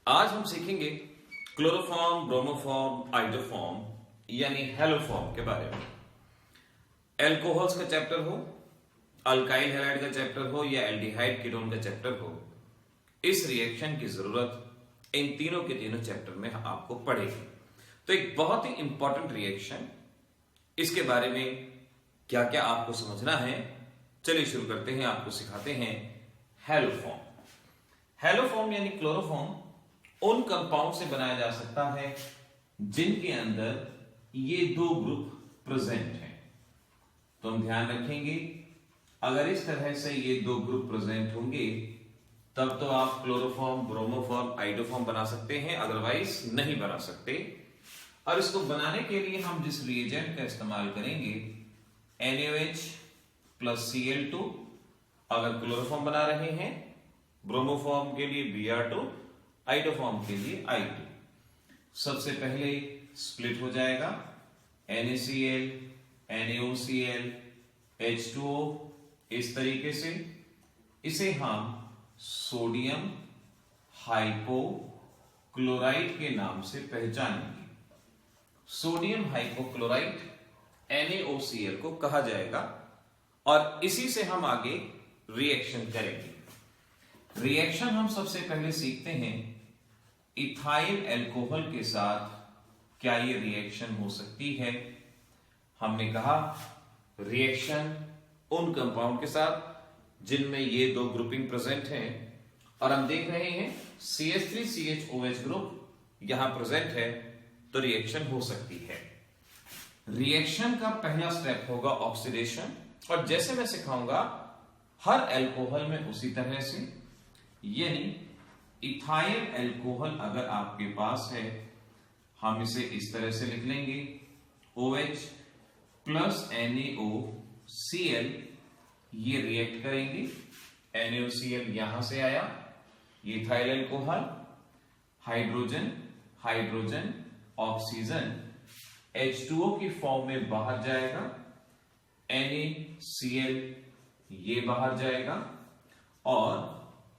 आज हम सीखेंगे क्लोरोफॉर्म, ब्रोमोफॉर्म, आइडोफॉर्म यानी हेलोफॉर्म के बारे में। एल्कोहल्स का चैप्टर हो, अल्काइल हैलाइड का चैप्टर हो या एल्डिहाइड कीटोन का चैप्टर हो, इस रिएक्शन की जरूरत इन तीनों के तीनों चैप्टर में आपको पड़ेगी। तो एक बहुत ही इंपॉर्टेंट रिएक्शन, इसके बारे में क्या क्या आपको समझना है, चलिए शुरू करते हैं। आपको सिखाते हैं हेलोफॉर्म। हेलोफॉर्म यानी क्लोरोफॉर्म उन कंपाउंड से बनाया जा सकता है जिनके अंदर ये दो ग्रुप प्रेजेंट हैं। तो हम ध्यान रखेंगे, अगर इस तरह से ये दो ग्रुप प्रेजेंट होंगे तब तो आप क्लोरोफॉर्म, ब्रोमोफॉर्म, आइडोफॉर्म बना सकते हैं, अदरवाइज नहीं बना सकते। और इसको बनाने के लिए हम जिस रिएजेंट का इस्तेमाल करेंगे NaOH प्लस Cl2, अगर क्लोरोफॉर्म बना रहे हैं, ब्रोमोफॉर्म के लिए Br2, आइडोफॉर्म के लिए I2। सबसे पहले स्प्लिट हो जाएगा NaCl, NaOCl, H2O, इस तरीके से इसे हम सोडियम हाइपोक्लोराइड के नाम से पहचानेंगे। सोडियम हाइपोक्लोराइड NaOCl को कहा जाएगा और इसी से हम आगे रिएक्शन करेंगे। रिएक्शन हम सबसे पहले सीखते हैं इथाइल अल्कोहल के साथ क्या ये रिएक्शन हो सकती है। हमने कहा रिएक्शन उन कंपाउंड के साथ जिनमें ये दो ग्रुपिंग प्रेजेंट हैं और हम देख रहे हैं CH3CHOH ग्रुप यहां प्रेजेंट है, तो रिएक्शन हो सकती है। रिएक्शन का पहला स्टेप होगा ऑक्सीडेशन, और जैसे मैं सिखाऊंगा हर अल्कोहल में उसी तरह से, यानी इथाइल अल्कोहल अगर आपके पास है हम इसे इस तरह से लिख लेंगे OH प्लस NaOCl, ये रिएक्ट करेंगे। NaOCl यहां से आया, ये ethyl alcohol, hydrogen hydrogen oxygen H2O की फॉर्म में बाहर जाएगा, NaCl ये बाहर जाएगा और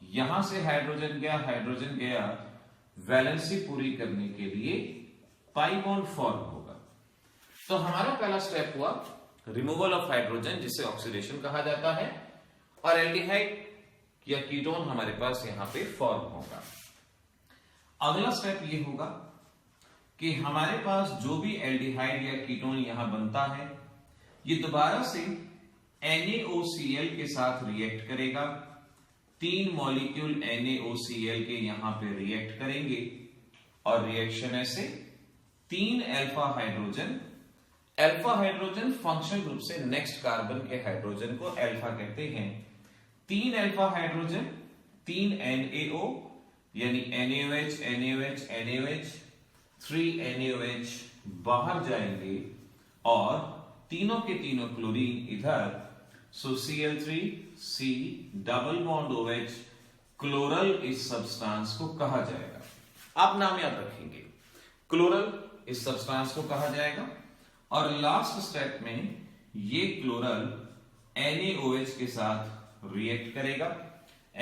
यहां से हाइड्रोजन गया वैलेंसी पूरी करने के लिए पाई बॉन्ड फॉर्म होगा। तो हमारा पहला स्टेप हुआ रिमूवल ऑफ हाइड्रोजन, जिसे ऑक्सीडेशन कहा जाता है, और एल्डिहाइड या कीटोन हमारे पास यहां पे फॉर्म होगा। अगला स्टेप ये होगा कि हमारे पास जो भी एल्डिहाइड या कीटोन यहां बनता है ये दोबारा से NaOCl के साथ रिएक्ट करेगा। 3 मॉलिक्यूल NaOCl के यहां पे रिएक्ट करेंगे और रिएक्शन ऐसे 3 अल्फा हाइड्रोजन फंक्शन ग्रुप से नेक्स्ट कार्बन के हाइड्रोजन को अल्फा कहते हैं। 3 अल्फा हाइड्रोजन 3 NaO यानी NaOH 3 NaOH बाहर जाएंगे और तीनों के तीनों क्लोरीन इधर, सो Cl3C double bond OH, chloral इस सब्सटेंस को कहा जाएगा। आप नाम याद रखेंगे, क्लोरल इस सब्सटेंस को कहा जाएगा। और लास्ट स्टेप में ये क्लोरल NaOH के साथ रिएक्ट करेगा।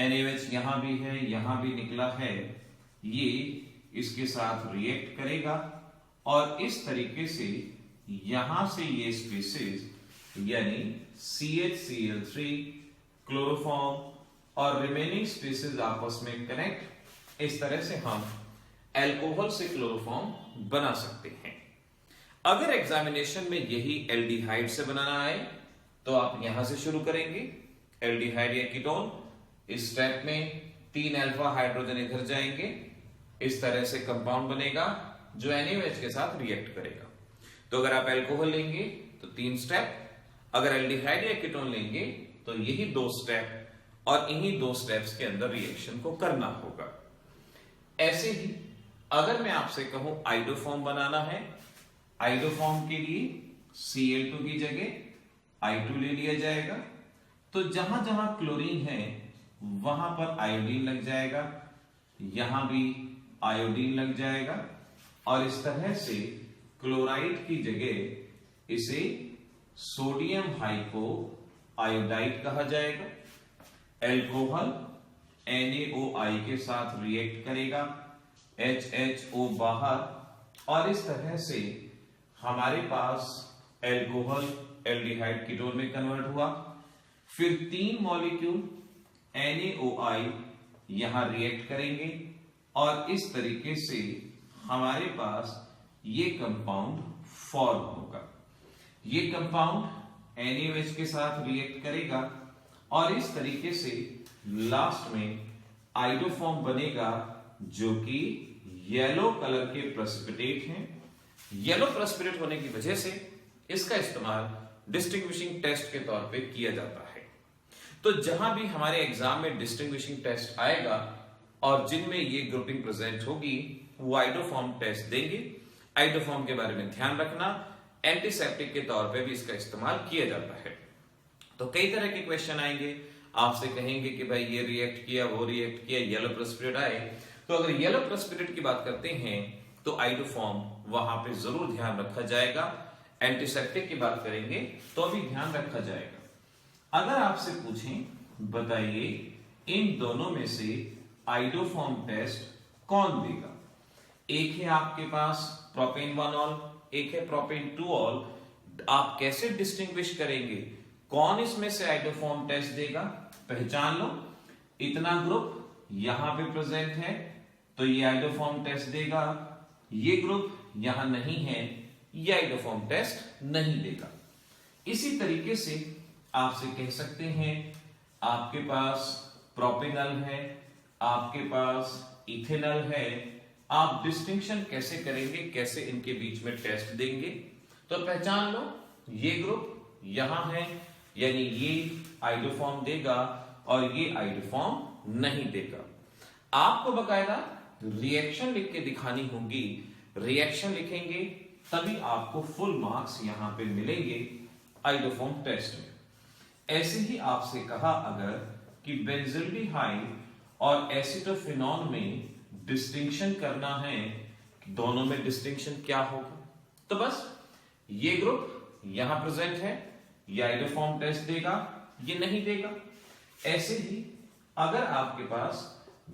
NaOH यहां भी है, यहां भी निकला है, ये इसके साथ रिएक्ट करेगा और इस तरीके से यहां से ये स्पीसीज यानी CHCl3, क्लोरोफॉर्म और रिमेनिंग स्पीसीज आपस में कनेक्ट, इस तरह से हम अल्कोहल से क्लोरोफॉर्म बना सकते हैं। अगर एग्जामिनेशन में यही एल्डिहाइड से बनाना आए तो आप यहां से शुरू करेंगे, एल्डिहाइड या कीटोन, इस स्टेप में 3 अल्फा हाइड्रोजन इधर जाएंगे, इस तरह से कंपाउंड बनेगा जो NaOH के साथ रिएक्ट करेगा। तो अगर आप अल्कोहल लेंगे तो 3 स्टेप, अगर एल्डिहाइड या कीटोन लेंगे तो यही 2 स्टेप और इन्हीं 2 स्टेप्स के अंदर रिएक्शन को करना होगा। ऐसे ही अगर मैं आपसे कहूं आइडोफॉर्म बनाना है, आइडोफॉर्म के लिए Cl2 की जगह I2 ले लिया जाएगा। तो जहां जहां क्लोरीन है वहां पर आयोडीन लग जाएगा, यहां भी आयोडीन लग जाएगा और इस तरह से क्लोराइड की जगह इसे सोडियम हाइपो आयोडाइड कहा जाएगा। अल्कोहल NaOI के साथ रिएक्ट करेगा HHO बाहर, और इस तरह से हमारे पास एल्कोहल एल्डिहाइड कीटोन में कन्वर्ट हुआ। फिर 3 मॉलिक्यूल NaOI यहां रिएक्ट करेंगे और इस तरीके से हमारे पास ये कंपाउंड फॉर्म होगा। ये कंपाउंड NaOH के साथ रिएक्ट करेगा और इस तरीके से लास्ट में आइडोफॉर्म बनेगा, जो कि येलो कलर के प्रेसिपिटेट हैं। येलो प्रेसिपिटेट होने की वजह से इसका इस्तेमाल डिस्टिंग्विशिंग टेस्ट के तौर पे किया जाता है। तो जहां भी हमारे एग्जाम में डिस्टिंग्विशिंग टेस्ट आएगा और जिनमें ये ग्रुपिंग प्रेजेंट होगी, वो आइडोफॉर्म टेस्ट देंगे। आइडोफॉर्म के बारे में ध्यान रखना, एंटीसेप्टिक के तौर पे भी इसका इस्तेमाल किया जाता है। तो कई तरह के क्वेश्चन आएंगे, आपसे कहेंगे कि भाई ये रिएक्ट किया, वो रिएक्ट किया, येलो प्रेसिपिटेट आए। तो अगर येलो प्रेसिपिटेट की बात करते हैं तो आइडोफॉर्म वहां पे जरूर ध्यान रखा जाएगा। एंटीसेप्टिक की बात करेंगे तो भी ध्यान रखा जाएगा। अगर आपसे पूछें, बताइए इन दोनों में से आइडोफॉर्म टेस्ट कौन देगा? एक है आपके पास प्रोपेन 1ऑल, एक है प्रोपेन 2ऑल। आप कैसे डिस्टिंग्विश करेंगे कौन इसमें से आइडोफॉर्म टेस्ट देगा? पहचान लो, इतना ग्रुप यहां पे प्रेजेंट है तो ये आइडोफॉर्म टेस्ट देगा, ये ग्रुप यहां नहीं है, ये आइडोफॉर्म टेस्ट नहीं देगा। इसी तरीके से आपसे कह सकते हैं, आपके पास प्रोपेनल है, आपके पास इथेनॉल है, आप डिस्टिंक्शन कैसे करेंगे, कैसे इनके बीच में टेस्ट देंगे? तो पहचान लो, ये ग्रुप यहां है यानी ये आइडोफॉर्म देगा और ये आइडोफॉर्म नहीं देगा। आपको बकायदा रिएक्शन लिख के दिखानी होगी, रिएक्शन लिखेंगे तभी आपको फुल मार्क्स यहां पे मिलेंगे आइडोफॉर्म टेस्ट में। ऐसे ही आपसे कहा अगर कि बेंजल्डिहाइड और एसिटोफिनॉल में डिस्टिंक्शन करना है, दोनों में डिस्टिंक्शन क्या होगा? तो बस ये ग्रुप यहां प्रेजेंट है, ये आइडोफॉर्म टेस्ट देगा, ये नहीं देगा। ऐसे ही अगर आपके पास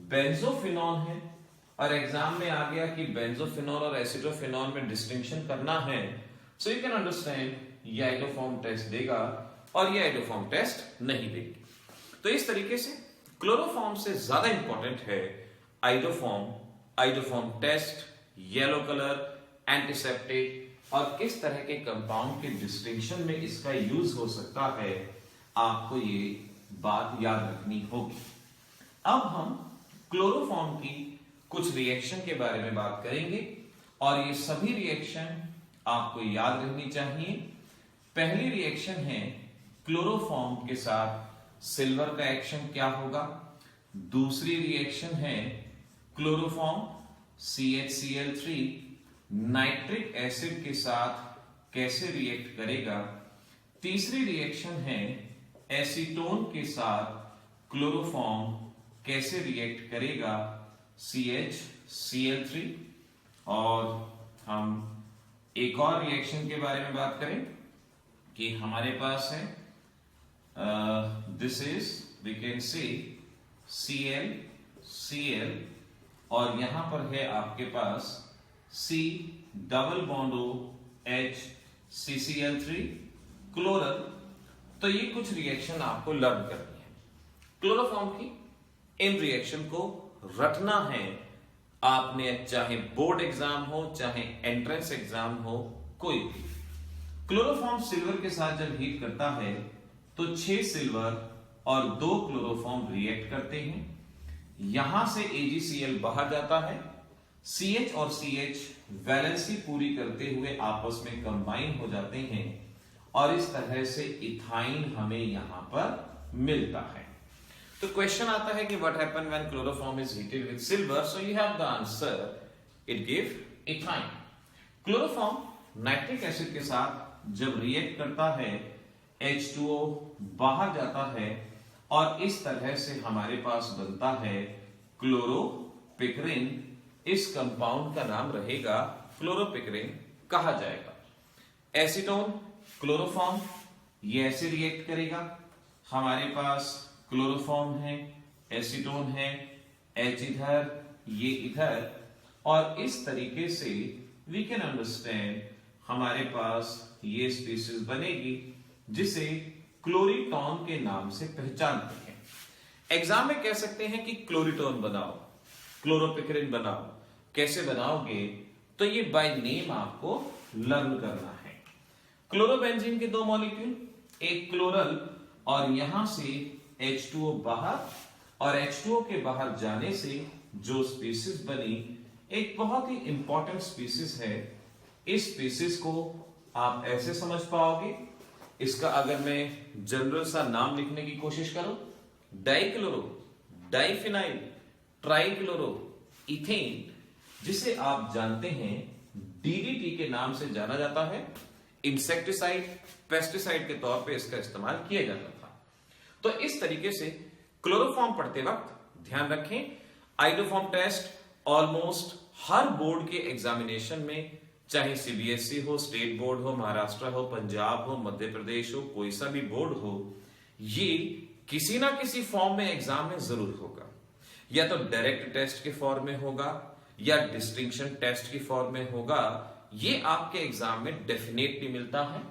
बेंजोफिनॉल है और एग्जाम में आ गया कि बेंजोफिनॉल और एसिटोफिनॉल में डिस्टिंक्शन करना है, सो यू कैन अंडरस्टैंड ये आइडोफॉर्म टेस्ट देगा और ये आइडोफॉर्म टेस्ट नहीं देगी। तो इस तरीके से क्लोरोफॉर्म से ज्यादा इंपॉर्टेंट है iodoform, iodoform test, yellow colour, antiseptic और किस तरह के कंपाउंड के डिस्टिंक्शन में इसका यूज हो सकता है, आपको ये बात याद रखनी होगी। अब हम क्लोरोफॉर्म की कुछ रिएक्शन के बारे में बात करेंगे और ये सभी रिएक्शन आपको याद रहनी चाहिए। पहली रिएक्शन है क्लोरोफॉर्म के साथ सिल्वर का एक्शन क्या होगा। दूसरी रिएक्शन है क्लोरोफॉर्म CHCl3 नाइट्रिक एसिड के साथ कैसे रिएक्ट करेगा। तीसरी रिएक्शन है एसीटोन के साथ क्लोरोफॉर्म कैसे रिएक्ट करेगा CHCl3। और हम एक और रिएक्शन के बारे में बात करें कि हमारे पास है this is we can see ClCl और यहां पर है आपके पास C double bond OH CCl3 chloral. तो ये कुछ रिएक्शन आपको लर्न करनी है क्लोरोफॉर्म की। इन रिएक्शन को रटना है आपने, चाहे बोर्ड एग्जाम हो चाहे एंट्रेंस एग्जाम हो, कोई भी। क्लोरोफॉर्म सिल्वर के साथ जब हीट करता है तो 6 सिल्वर और 2 क्लोरोफॉर्म रिएक्ट करते हैं। यहां से AgCl बाहर जाता है, CH और CH वैलेंसी पूरी करते हुए आपस में कंबाइन हो जाते हैं और इस तरह से इथाइन हमें यहां पर मिलता है। तो क्वेश्चन आता है कि what happen when chloroform is heated with silver, so you have the answer, it give ethyne. Chloroform nitric acid के साथ जब रिएक्ट करता है H2O बाहर जाता है और इस तरह से हमारे पास बनता है क्लोरोपिक्रिन। इस कंपाउंड का नाम रहेगा क्लोरोपिक्रिन कहा जाएगा। एसीटोन क्लोरोफॉर्म ये ऐसे रिएक्ट करेगा, हमारे पास क्लोरोफॉर्म है, एसीटोन है, H इधर, ये इधर, और इस तरीके से वी कैन अंडरस्टैंड हमारे पास ये स्पीसीज बनेगी जिसे क्लोरीटॉन के नाम से पहचानते हैं। एग्जाम में कह सकते हैं कि क्लोरीटॉन बनाओ, क्लोरोपिक्रिन बनाओ, कैसे बनाओगे? तो ये बाय नेम आपको लर्न करना है। क्लोरोबेंजीन के दो मॉलिक्यूल, एक क्लोरल और यहां से H2O बाहर, और H2O के बाहर जाने से जो स्पीसीज बनी एक बहुत ही इंपॉर्टेंट स्पीसीज है। इस स्पीसीज को आप ऐसे समझ पाओगे, इसका अगर मैं जनरल सा नाम लिखने की कोशिश करूं, डाइक्लोरो, डाइफिनाइल, ट्राइक्लोरो इथेन, जिसे आप जानते हैं DDT के नाम से जाना जाता है। इंसेक्टिसाइड, पेस्टिसाइड के तौर पे इसका इस्तेमाल किया जाता था। तो इस तरीके से क्लोरोफॉर्म पढ़ते वक्त ध्यान रखें, आइडोफॉर्म टेस्ट ऑलमोस्ट हर बोर्ड के एग्जामिनेशन में, चाहे CBSE हो, स्टेट बोर्ड हो, महाराष्ट्र हो, पंजाब हो, मध्य प्रदेश हो, कोई सा भी बोर्ड हो, ये किसी ना किसी फॉर्म में एग्जाम में जरूर होगा। या तो डायरेक्ट टेस्ट के फॉर्म में होगा या डिस्टिंक्शन टेस्ट की फॉर्म में होगा। ये आपके एग्जाम में डेफिनेटली मिलता है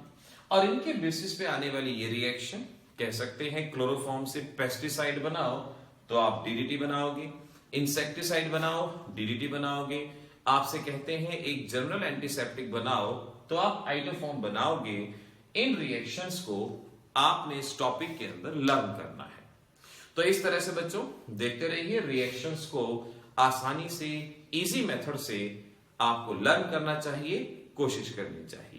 और इनके बेसिस पे आने वाली ये रिएक्शन कह सकते हैं, क्लोरोफॉर्म से पेस्टिसाइड बनाओ तो आप DDT बनाओगे, इंसेक्टिसाइड बनाओ DDT बनाओगे, आपसे कहते हैं एक जनरल एंटीसेप्टिक बनाओ तो आप आइडोफॉर्म बनाओगे। इन रिएक्शंस को आपने इस टॉपिक के अंदर लर्न करना है। तो इस तरह से बच्चों देखते रहिए, रिएक्शंस को आसानी से, इजी मेथड से आपको लर्न करना चाहिए, कोशिश करनी चाहिए।